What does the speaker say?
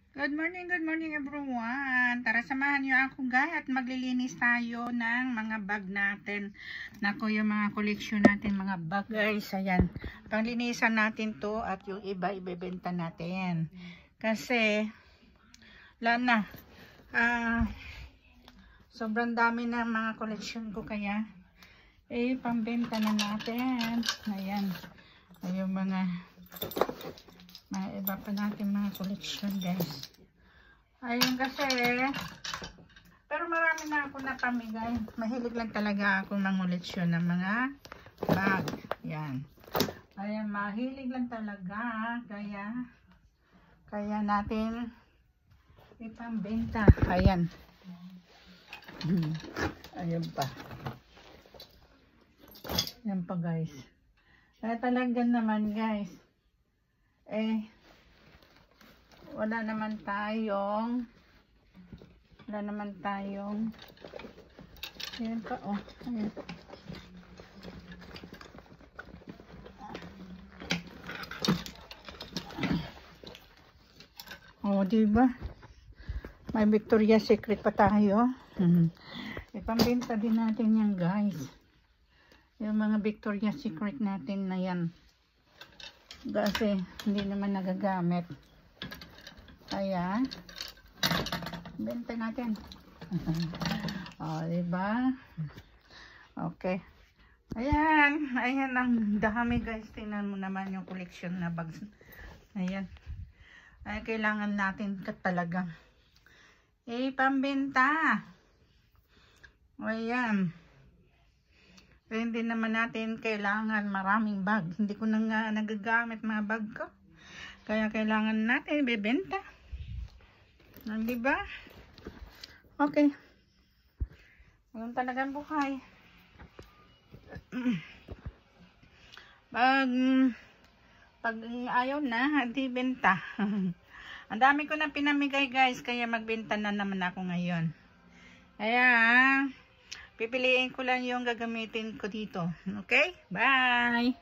Good morning everyone. Tara samahan niyo ako guys at maglilinis tayo ng mga bag natin. Nako, yung mga collection natin, mga bag guys. Ayan. Panglinisan natin to at yung iba ibebenta natin. Kasi, wala na. Sobrang dami na mga collection ko kaya pambenta na natin. Ayan. Yung mga iba pa natin mga collection guys. Ayun kasi, pero marami na ako napamigay. Mahilig lang talaga ako mangoleksyon ng mga bag. Yan. Ayan, mahilig lang talaga. Kaya natin ipambenta. Ayan. Ayan pa. Ayan pa guys. Kaya talaga naman guys. Wala naman tayong ayan pa oh, ayan. Oh, diba? May Victoria's Secret pa tayo. Ipambenta din natin yan guys. Yung mga Victoria's Secret natin na yan. Kasi hindi naman nagagamit. Kaya benta natin. Oh, diba? Okay. Ayan ang dami guys. Tingnan mo naman yung collection na bags. Ayan. Ay, kailangan natin talagang pambenta. Ayan. Pero hindi naman natin kailangan maraming bag. Hindi ko na nga nagagamit mga bag ko. Kaya kailangan natin ibebenta. Diba? Okay. Ganun talagang buhay. Pag ayaw na, hindi benta. Ang dami ko na pinamigay guys. Kaya magbenta na naman ako ngayon. Kaya pipiliin ko lang yung gagamitin ko dito. Okay? Bye!